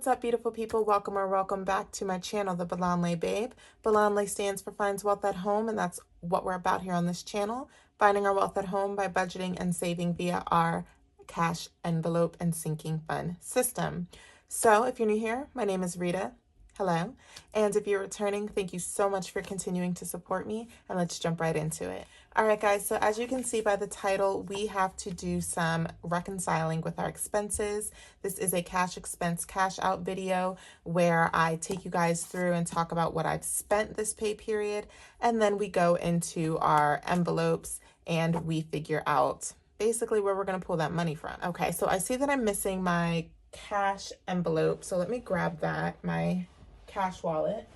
what's up, beautiful people? Welcome or welcome back to my channel, The Balanle Babe. Balanle stands for Finds Wealth at Home, and that's what we're about here on this channel. Finding our wealth at home by budgeting and saving via our cash envelope and sinking fund system. So if you're new here, my name is Rita. Hello. And if you're returning, thank you so much for continuing to support me, and let's jump right into it. All right, guys, so as you can see by the title, we have to do some reconciling with our expenses. This is a cash expense cash out video where I take you guys through and talk about what I've spent this pay period, and then we go into our envelopes and we figure out basically where we're going to pull that money from. Okay, so I see that I'm missing my cash envelope, so let me grab that, my cash wallet.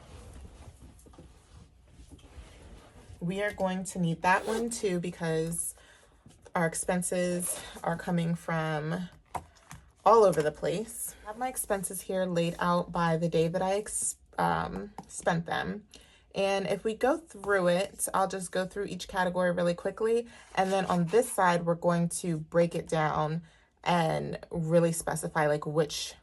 We are going to need that one too because our expenses are coming from all over the place. I have my expenses here laid out by the day that I spent them. And if we go through it, I'll just go through each category really quickly. And then on this side, we're going to break it down and really specify like which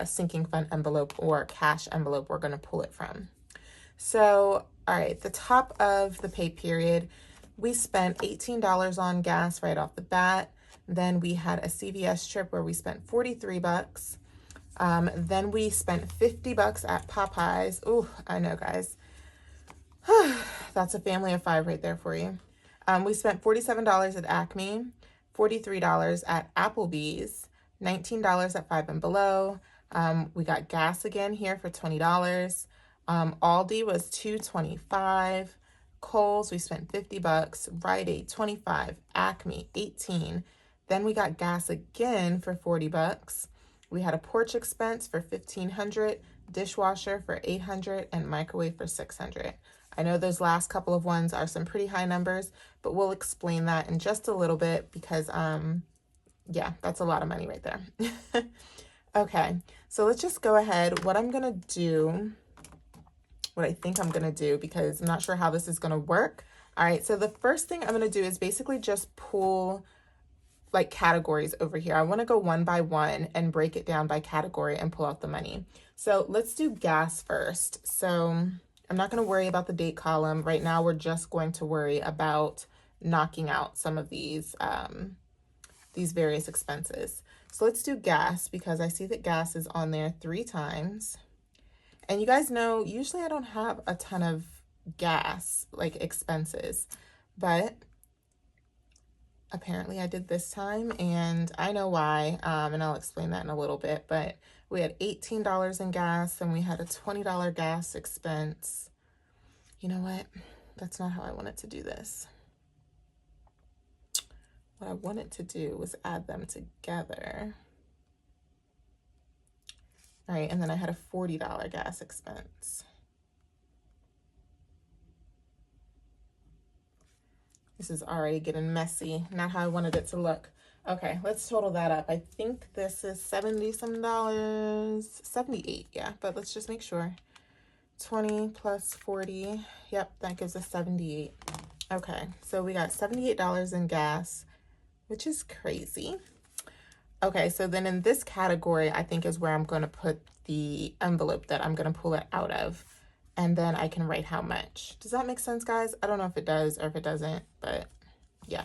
sinking fund envelope or cash envelope we're going to pull it from. So, all right, the top of the pay period, we spent $18 on gas right off the bat. Then we had a CVS trip where we spent 43 bucks. Then we spent 50 bucks at Popeyes. Ooh, I know, guys. That's a family of 5 right there for you. We spent $47 at Acme, $43 at Applebee's, $19 at Five and Below. We got gas again here for $20. Aldi was $2.25. Kohl's, we spent 50 bucks. Rite Aid, 25. Acme, 18. Then we got gas again for 40 bucks. We had a porch expense for $1,500, dishwasher for $800, and microwave for $600. I know those last couple of ones are some pretty high numbers, but we'll explain that in just a little bit because, yeah, that's a lot of money right there. Okay, so let's just go ahead. What I'm going to do, what I think I'm going to do, because I'm not sure how this is going to work. All right, so the first thing I'm going to do is basically just pull like categories over here. I want to go one by one and break it down by category and pull out the money. So let's do gas first. So I'm not going to worry about the date column. Right now, we're just going to worry about knocking out some of these various expenses. So let's do gas because I see that gas is on there 3 times. And you guys know, usually I don't have a ton of gas like expenses, but apparently I did this time and I know why. And I'll explain that in a little bit, but we had $18 in gas and we had a $20 gas expense. You know what? That's not how I wanted to do this. What I wanted to do was add them together. All right, and then I had a $40 gas expense. This is already getting messy, not how I wanted it to look. Okay, let's total that up. I think this is $70-some, 78, yeah, but let's just make sure. 20 plus 40, yep, that gives us 78. Okay, so we got $78 in gas, which is crazy. Okay, so then in this category, I think is where I'm going to put the envelope that I'm going to pull it out of. And then I can write how much. Does that make sense, guys? I don't know if it does or if it doesn't, but yeah,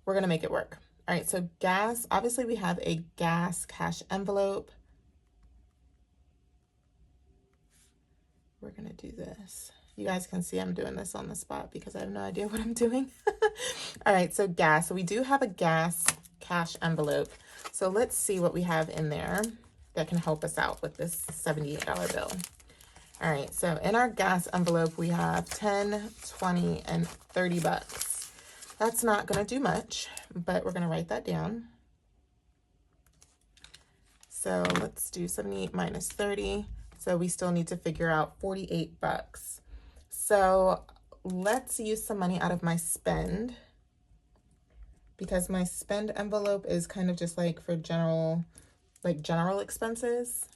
we're going to make it work. All right, so gas, obviously we have a gas cash envelope. We're going to do this. You guys can see I'm doing this on the spot because I have no idea what I'm doing. All right, so gas. So we do have a gas cash envelope. So let's see what we have in there that can help us out with this $78 bill. All right, so in our gas envelope, we have 10, 20, and 30 bucks. That's not going to do much, but we're going to write that down. So let's do 78 minus 30. So we still need to figure out 48 bucks. So let's use some money out of my spend because my spend envelope is kind of just like for general expenses.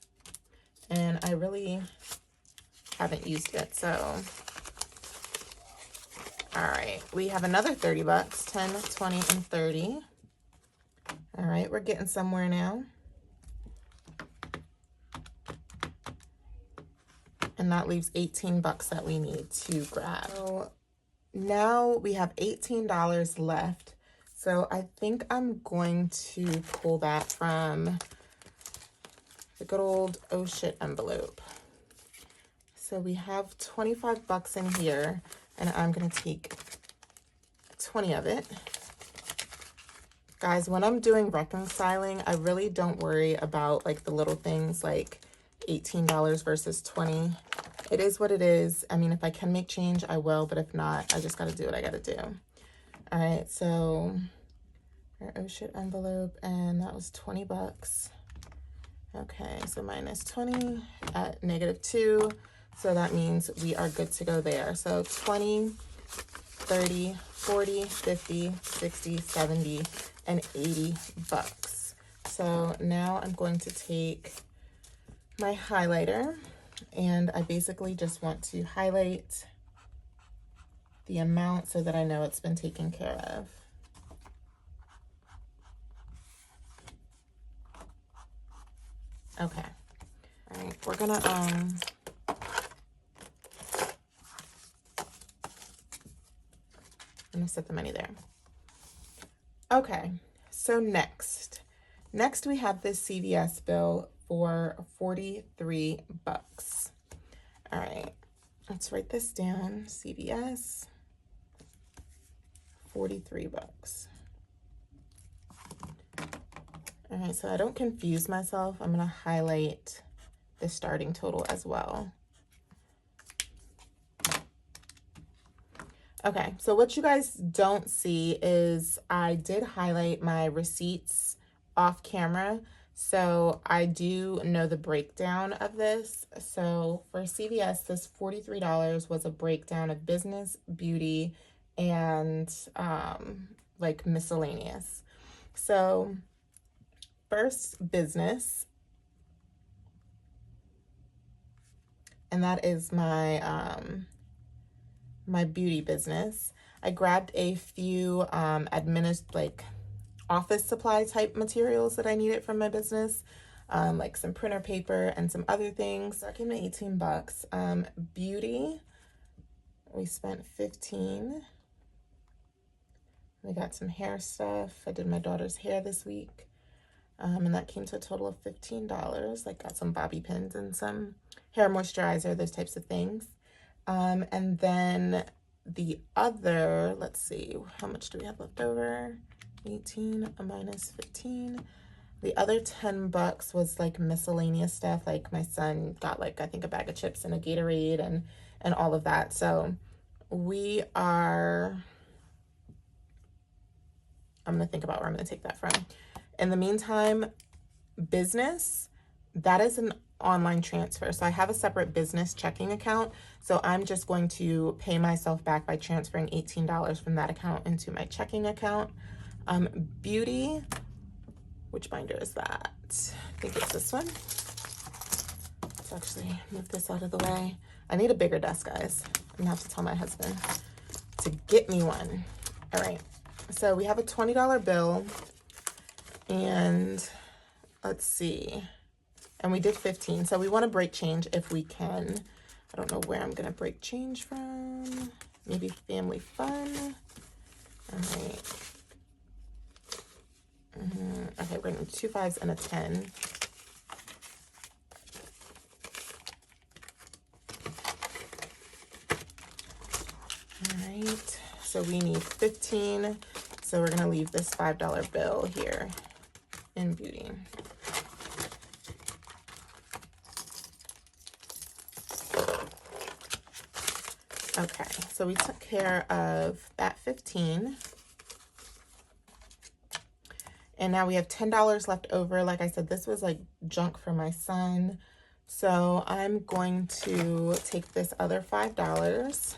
And I really haven't used it. So, all right, we have another 30 bucks, 10, 20, and 30. All right, we're getting somewhere now. and that leaves 18 bucks that we need to grab. So now we have $18 left. So I think I'm going to pull that from the good old oh shit envelope. So we have 25 bucks in here, and I'm gonna take 20 of it. Guys, when I'm doing reconciling, I really don't worry about like the little things like $18 versus 20. It is what it is. I mean, if I can make change, I will, but if not, I just gotta do what I gotta do. All right, so our oh shit envelope, and that was 20 bucks. Okay, so minus 20 at -2. So that means we are good to go there. So 20, 30, 40, 50, 60, 70, and 80 bucks. So now I'm going to take my highlighter, and I basically just want to highlight the amount so that I know it's been taken care of. Okay. All right, we're gonna I'm gonna set the money there. Okay, so next we have this CVS bill for 43 bucks. All right, let's write this down. CVS, 43 bucks. All right, so I don't confuse myself, I'm gonna highlight the starting total as well. Okay, so what you guys don't see is I did highlight my receipts off camera, so I do know the breakdown of this. So for CVS, this $43 was a breakdown of business, beauty, and like miscellaneous. So first, business, and that is my my beauty business. I grabbed a few like office supply type materials that I needed from my business, like some printer paper and some other things. So that came to 18 bucks. Beauty, we spent 15. We got some hair stuff. I did my daughter's hair this week. And that came to a total of $15. Like, got some bobby pins and some hair moisturizer, those types of things. And then the other, let's see, how much do we have left over? 18 minus 15. The other 10 bucks was like miscellaneous stuff. Like my son got like, I think a bag of chips and a Gatorade and all of that. So we are, I'm gonna think about where I'm gonna take that from. In the meantime, business, that is an online transfer. So I have a separate business checking account. So I'm just going to pay myself back by transferring $18 from that account into my checking account. Beauty, which binder is that? I think it's this one. Let's actually move this out of the way. I need a bigger desk, guys. I'm gonna have to tell my husband to get me one. All right, so we have a $20 bill, and let's see. And we did 15, so we want to break change if we can. I don't know where I'm gonna break change from. Maybe Family Fun. All right. Okay, we're gonna do 2 5s and a 10. All right, so we need 15. So we're gonna leave this $5 bill here in beauty. Okay, so we took care of that 15. And now we have $10 left over. Like I said, this was like junk for my son. So I'm going to take this other $5.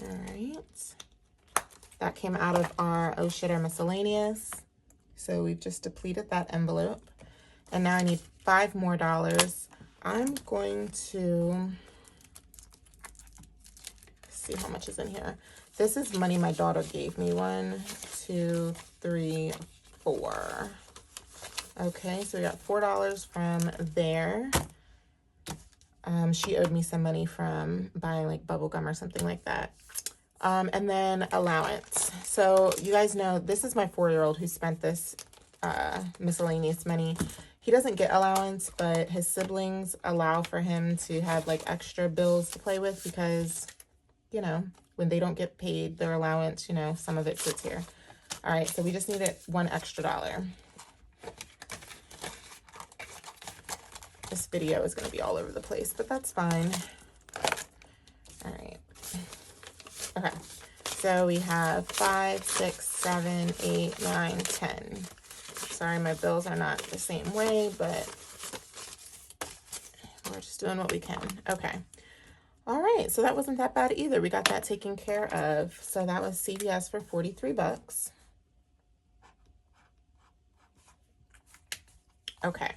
All right. That came out of our oh shit, our miscellaneous. So we've just depleted that envelope. And now I need $5 more. I'm going to see how much is in here. This is money my daughter gave me. 1, 2, 3, 4. Okay, so we got $4 from there. She owed me some money from buying like bubble gum or something like that. And then allowance. So you guys know this is my 4-year-old who spent this miscellaneous money. He doesn't get allowance, but his siblings allow for him to have like extra bills to play with because, you know, when they don't get paid their allowance, you know, some of it sits here. All right, so we just needed $1 extra. This video is going to be all over the place, but that's fine. All right. Okay, so we have 5, 6, 7, 8, 9, 10. Sorry, my bills are not the same way, but we're just doing what we can. Okay. All right, so that wasn't that bad either. We got that taken care of. So that was CVS for 43 bucks. Okay.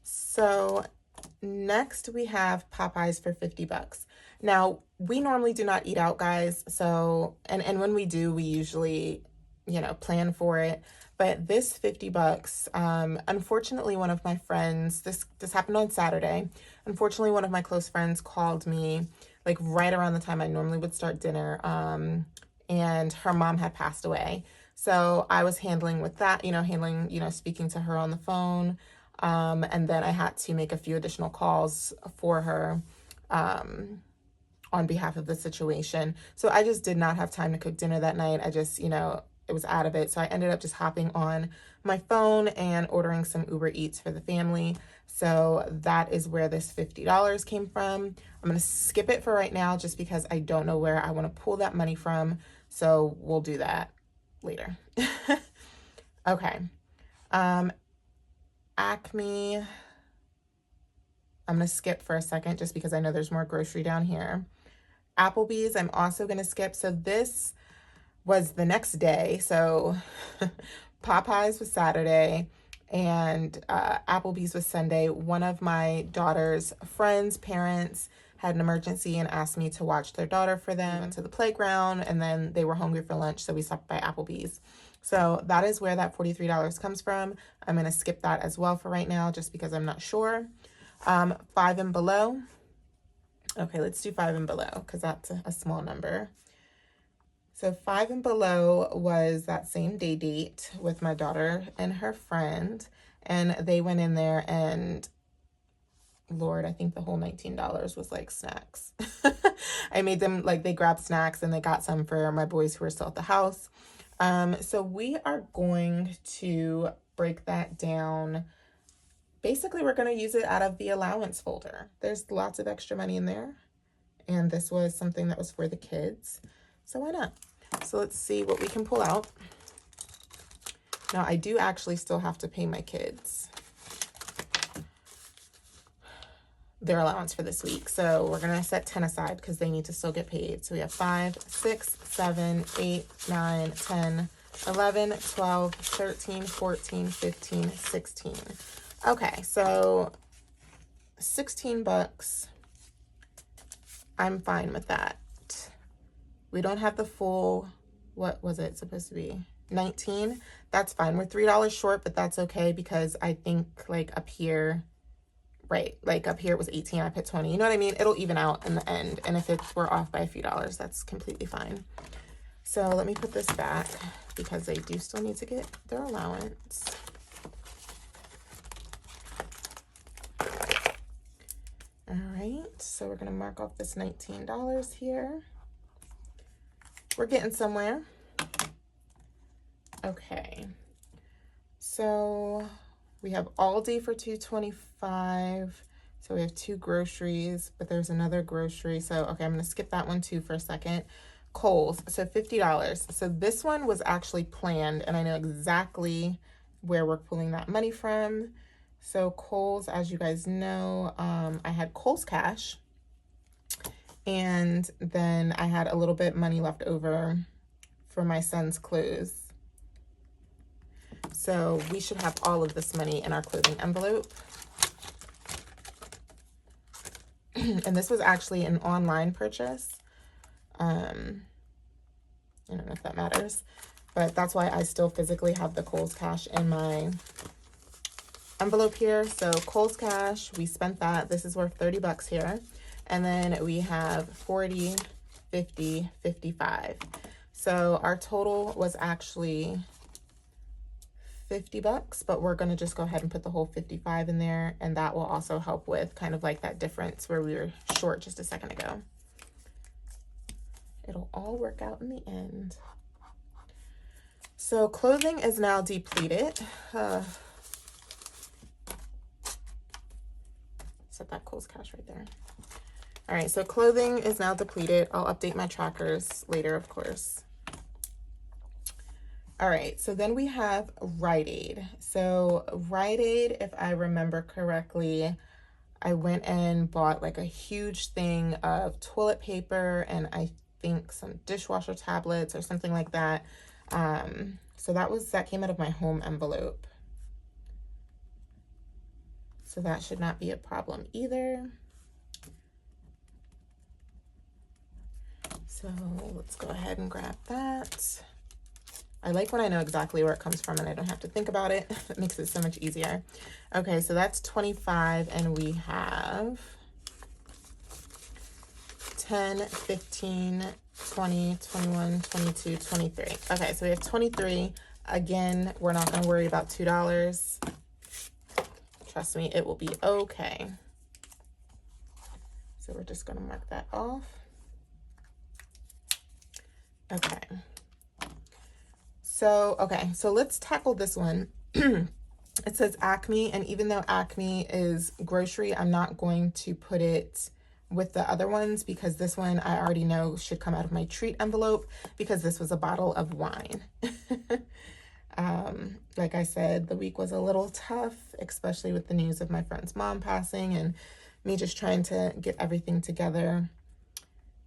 So next we have Popeyes for 50 bucks. Now, we normally do not eat out, guys. So, and when we do, we usually, you know, plan for it. But this 50 bucks, unfortunately, one of my friends, this happened on Saturday. Unfortunately, one of my close friends called me like right around the time I normally would start dinner. And her mom had passed away. So I was handling with that, you know, speaking to her on the phone. And then I had to make a few additional calls for her, on behalf of the situation. So I just did not have time to cook dinner that night. I just, you know, it was out of it. So I ended up just hopping on my phone and ordering some Uber Eats for the family. So that is where this $50 came from. I'm going to skip it for right now just because I don't know where I want to pull that money from. So we'll do that later. Okay. Acme. I'm going to skip for a second just because I know there's more grocery down here. Applebee's, I'm also going to skip. So this was the next day. So Popeyes was Saturday and Applebee's was Sunday. One of my daughter's friends' parents had an emergency and asked me to watch their daughter for them. We went to the playground and then they were hungry for lunch. So we stopped by Applebee's. So that is where that $43 comes from. I'm going to skip that as well for right now just because I'm not sure. 5 and below. Okay, let's do 5 and below because that's a small number. So 5 and below was that same day date with my daughter and her friend. And they went in there and, Lord, I think the whole $19 was like snacks. I made them, like, they grabbed snacks and they got some for my boys who were still at the house. So we are going to break that down. Basically, we're going to use it out of the allowance folder. There's lots of extra money in there. And this was something that was for the kids. So why not? So let's see what we can pull out. Now, I do actually still have to pay my kids their allowance for this week. So we're going to set 10 aside because they need to still get paid. So we have 5, 6, 7, 8, 9, 10, 11, 12, 13, 14, 15, 16. Okay, so 16 bucks. I'm fine with that. We don't have the full, what was it supposed to be? 19. That's fine. We're $3 short, but that's okay because I think like up here, right, like up here it was 18, I put 20. You know what I mean? It'll even out in the end. And if we're off by a few dollars, that's completely fine. So let me put this back because they do still need to get their allowance. All right, so we're going to mark off this $19 here. We're getting somewhere. Okay, so we have Aldi for $2.25. So we have 2 groceries, but there's another grocery. So, okay, I'm going to skip that one too for a second. Kohl's, so $50. So this one was actually planned, and I know exactly where we're pulling that money from. So Kohl's, as you guys know, I had Kohl's Cash, and then I had a little bit money left over for my son's clothes. So we should have all of this money in our clothing envelope. And this was actually an online purchase. I don't know if that matters, but that's why I still physically have the Kohl's Cash in my envelope here. So Kohl's Cash, we spent that. This is worth 30 bucks here. And then we have 40, 50, 55. So our total was actually 50 bucks, but we're going to just go ahead and put the whole 55 in there. And that will also help with kind of like that difference where we were short just a second ago. It'll all work out in the end. So clothing is now depleted. Set that Kohl's Cash right there. All right, so clothing is now depleted. I'll update my trackers later, of course. All right, so then we have Rite Aid. So Rite Aid, if I remember correctly, I went and bought like a huge thing of toilet paper and I think some dishwasher tablets or something like that. So that came out of my home envelope. So that should not be a problem either. So let's go ahead and grab that. I like when I know exactly where it comes from and I don't have to think about it. It makes it so much easier. Okay, so that's 25 and we have 10, 15, 20, 21, 22, 23. Okay, so we have 23. Again, we're not going to worry about $2. Trust me, it will be okay. So we're just going to mark that off. Okay. So let's tackle this one. It says Acme, and even though Acme is grocery, I'm not going to put it with the other ones because this one I already know should come out of my treat envelope because this was a bottle of wine. Like I said, the week was a little tough, especially with the news of my friend's mom passing and me just trying to get everything together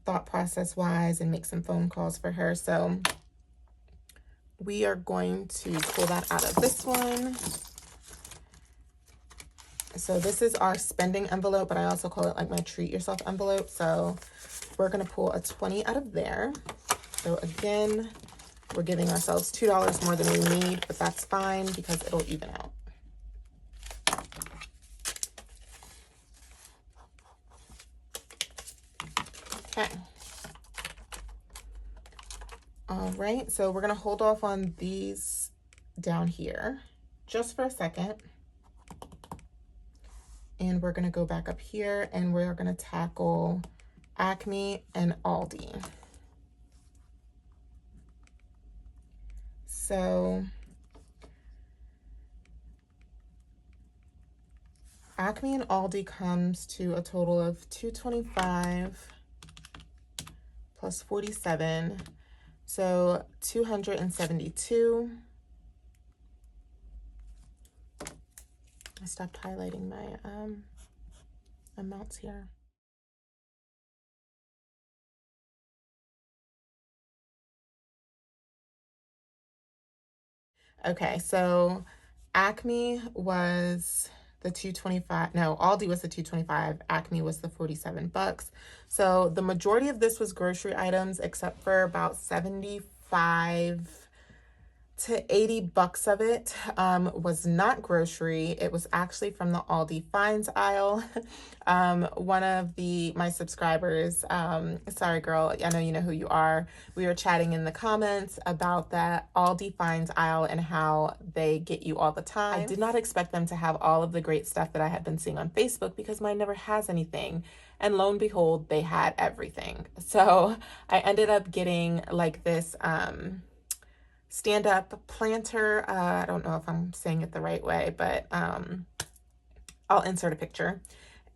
thought process wise and make some phone calls for her. So we are going to pull that out of this one. So this is our spending envelope, but I also call it like my treat yourself envelope. So we're going to pull a 20 out of there. So again, we're giving ourselves $2 more than we need, but that's fine because it'll even out. Okay. All right, so we're going to hold off on these down here just for a second. And we're going to go back up here and we're going to tackle Acme and Aldi. So Acme and Aldi comes to a total of $225 plus 47, so $272. I stopped highlighting my amounts here. Okay, so Acme was the $225. No, Aldi was the $225. Acme was the $47. So the majority of this was grocery items, except for about 75 to 80 bucks of it was not grocery. It was actually from the Aldi finds aisle. One of my subscribers, sorry girl, I know you know who you are. We were chatting in the comments about that Aldi finds aisle and how they get you all the time. I did not expect them to have all of the great stuff that I had been seeing on Facebook because mine never has anything. And lo and behold, they had everything. So I ended up getting like this, stand-up planter. I don't know if I'm saying it the right way, but I'll insert a picture.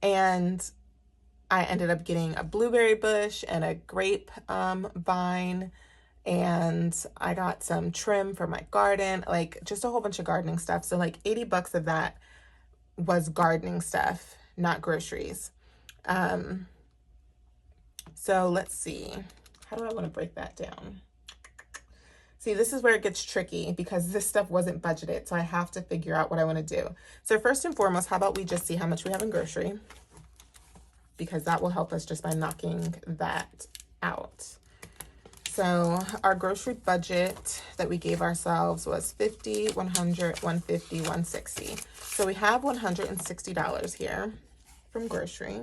And I ended up getting a blueberry bush and a grape vine, and I got some trim for my garden, like just a whole bunch of gardening stuff. So like 80 bucks of that was gardening stuff, not groceries. So let's see. How do I want to break that down? See, this is where it gets tricky because this stuff wasn't budgeted, so I have to figure out what I want to do. So first and foremost, how about we just see how much we have in grocery? Because that will help us just by knocking that out. So our grocery budget that we gave ourselves was 50, 100, 150, 160. So we have $160 here from grocery.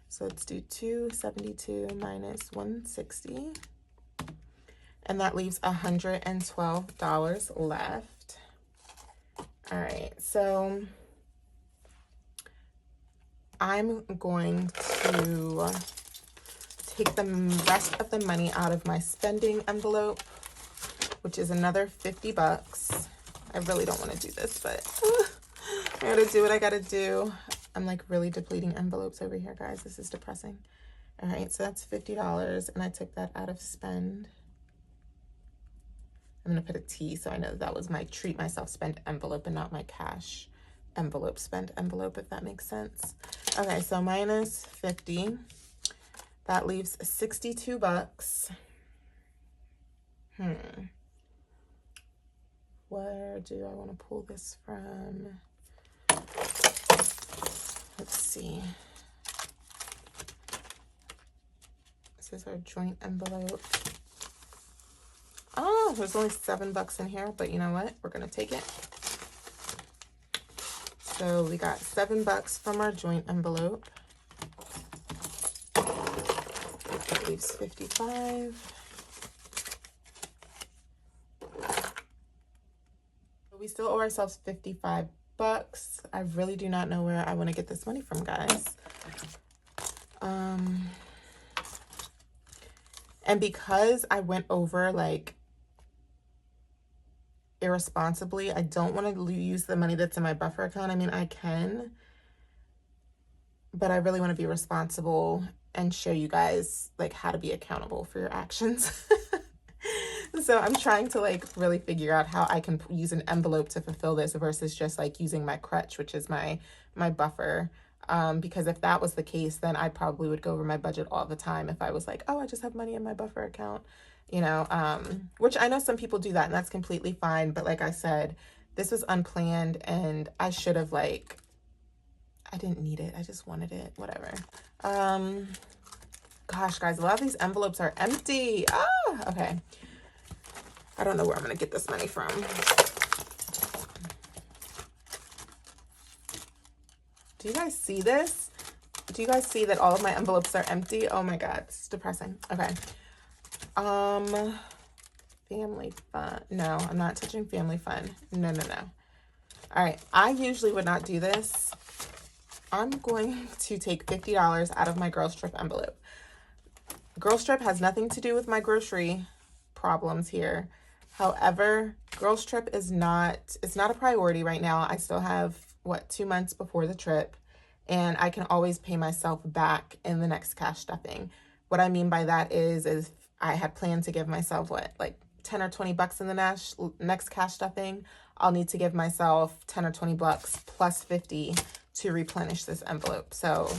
So let's do 272 minus 160. And that leaves $112 left. All right, so I'm going to take the rest of the money out of my spending envelope, which is another 50 bucks. I really don't want to do this, but I gotta do what I gotta do. I'm like really depleting envelopes over here, guys. This is depressing. All right, so that's $50, and I took that out of spend. I'm gonna put a T so I know that was my treat myself spend envelope and not my cash envelope spend envelope, if that makes sense. Okay, so minus 50. That leaves 62 bucks. Where do I want to pull this from? Let's see. This is our joint envelope. Oh, there's only 7 bucks in here, but you know what? We're going to take it. So we got 7 bucks from our joint envelope. That leaves 55. We still owe ourselves 55 bucks. I really do not know where I want to get this money from, guys. And because I went over like irresponsibly, I don't want to use the money that's in my buffer account. I mean, I can, but I really want to be responsible and show you guys like how to be accountable for your actions. So I'm trying to like really figure out how I can use an envelope to fulfill this versus just like using my crutch, which is my buffer. Because if that was the case, then I probably would go over my budget all the time if I was like, oh, I just have money in my buffer account, you know, which I know some people do that and that's completely fine. But like I said, this was unplanned and I should have like, I didn't need it. I just wanted it, whatever. Gosh, guys, a lot of these envelopes are empty. Okay. I don't know where I'm going to get this money from. Do you guys see this? Do you guys see that all of my envelopes are empty? Oh my God, it's depressing. Okay. Family fund. No, I'm not touching family fund. No. All right. I usually would not do this. I'm going to take $50 out of my Girls Trip envelope. Girls Trip has nothing to do with my grocery problems here. However, Girls Trip is not, it's not a priority right now. I still have, 2 months before the trip, and I can always pay myself back in the next cash stuffing. What I mean by that is I had planned to give myself, like 10 or 20 bucks in the next cash stuffing. I'll need to give myself 10 or 20 bucks plus 50 to replenish this envelope. So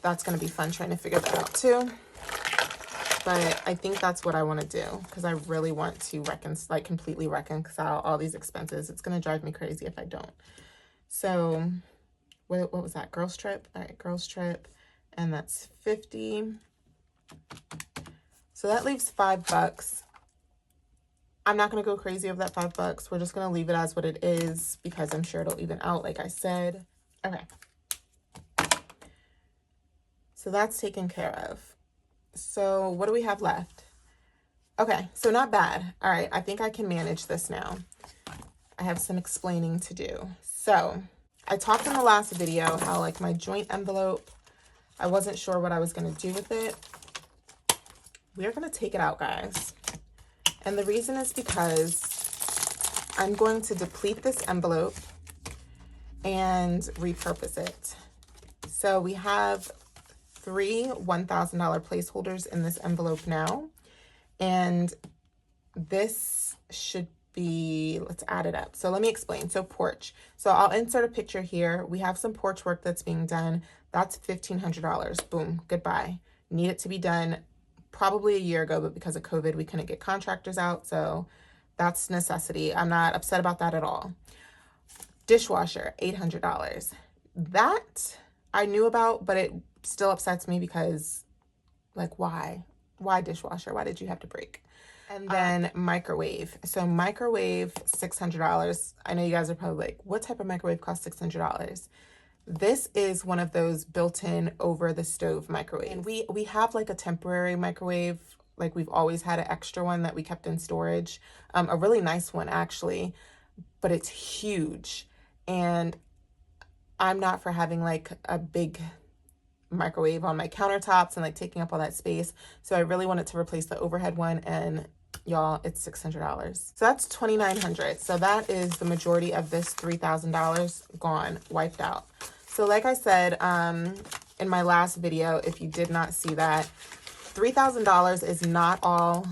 that's going to be fun trying to figure that out too. But I think that's what I want to do because I really want to completely reconcile all these expenses. It's going to drive me crazy if I don't. So what was that? Girls Trip. All right, Girls Trip. And that's 50. So that leaves 5 bucks. I'm not going to go crazy over that 5 bucks. We're just going to leave it as what it is because I'm sure it'll even out, like I said. Okay. So that's taken care of. So what do we have left? Okay, so not bad. All right, I think I can manage this now. I have some explaining to do. So I talked in the last video how like my joint envelope, I wasn't sure what I was going to do with it. We're going to take it out, guys. And the reason is because I'm going to deplete this envelope and repurpose it. So we have 3 $1,000 placeholders in this envelope now. And this should be, let's add it up. So let me explain. So porch. So I'll insert a picture here. We have some porch work that's being done. That's $1,500. Boom. Goodbye. Need it to be done probably a year ago, but because of COVID, we couldn't get contractors out. So that's necessity. I'm not upset about that at all. Dishwasher, $800. That I knew about, but it still upsets me because, like, why? Why dishwasher? Why did you have to break? And then microwave. So microwave, $600. I know you guys are probably like, what type of microwave costs $600? This is one of those built-in over the stove microwaves. And we have like a temporary microwave, like we've always had an extra one that we kept in storage, a really nice one actually, but it's huge. And I'm not for having like a big microwave on my countertops and like taking up all that space. So I really wanted to replace the overhead one, and y'all, it's $600. So that's $2,900. So that is the majority of this $3,000 gone, wiped out. So like I said, in my last video, if you did not see that, $3,000 is not all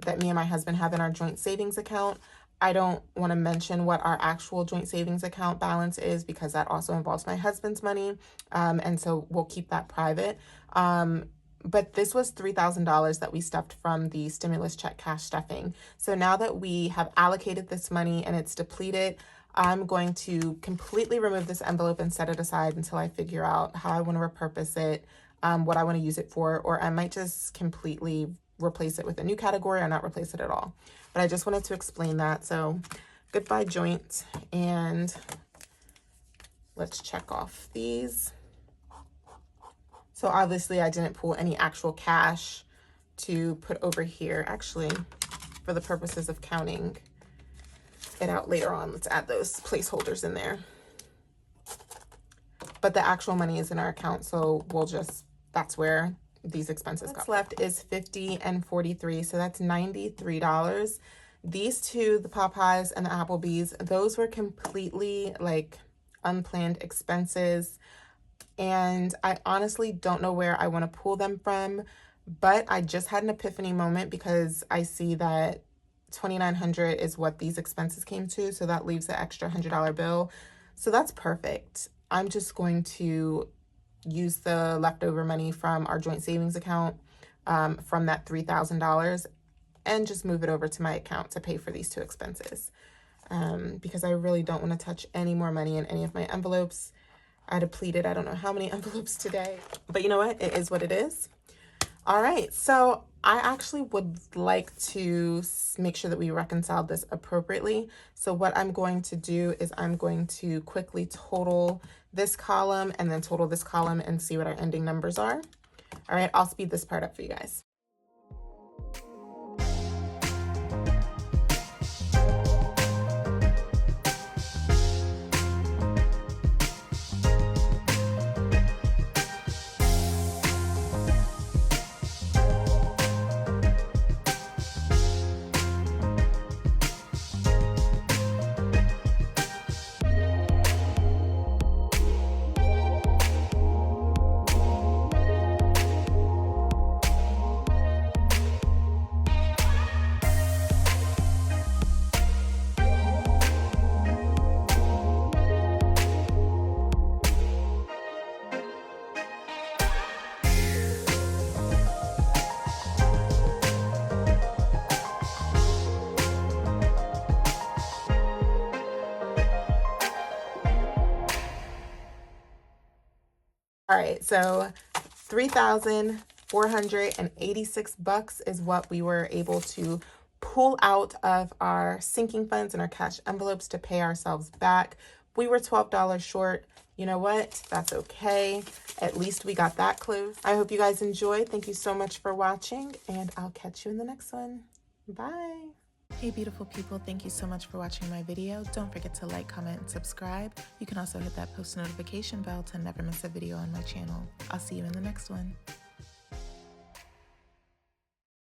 that me and my husband have in our joint savings account. I don't want to mention what our actual joint savings account balance is because that also involves my husband's money. And so we'll keep that private. But this was $3,000 that we stuffed from the stimulus check cash stuffing. So now that we have allocated this money and it's depleted, I'm going to completely remove this envelope and set it aside until I figure out how I want to repurpose it, what I want to use it for, or I might just completely replace it with a new category or not replace it at all. But I just wanted to explain that. So goodbye joint, and let's check off these. So obviously I didn't pull any actual cash to put over here. Actually, for the purposes of counting it out later on, let's add those placeholders in there. But the actual money is in our account, so we'll just, that's where these expenses got. What's left is $50 and $43, so that's $93. These two, the Popeyes and the Applebee's, those were completely like unplanned expenses, and I honestly don't know where I want to pull them from, but I just had an epiphany moment because I see that $2,900 is what these expenses came to, so that leaves the extra $100 bill. So that's perfect. I'm just going to use the leftover money from our joint savings account, from that $3,000, and just move it over to my account to pay for these two expenses, because I really don't want to touch any more money in any of my envelopes. I depleted I don't know how many envelopes today, but you know what? It is what it is. All right, so I actually would like to make sure that we reconciled this appropriately. So what I'm going to do is I'm going to quickly total this column and then total this column and see what our ending numbers are. All right, I'll speed this part up for you guys. All right, so $3,486 is what we were able to pull out of our sinking funds and our cash envelopes to pay ourselves back. We were $12 short. You know what? That's okay. At least we got that close. I hope you guys enjoyed. Thank you so much for watching, and I'll catch you in the next one. Bye. Hey beautiful people, thank you so much for watching my video. Don't forget to like, comment, and subscribe. You can also hit that post notification bell to never miss a video on my channel. I'll see you in the next one.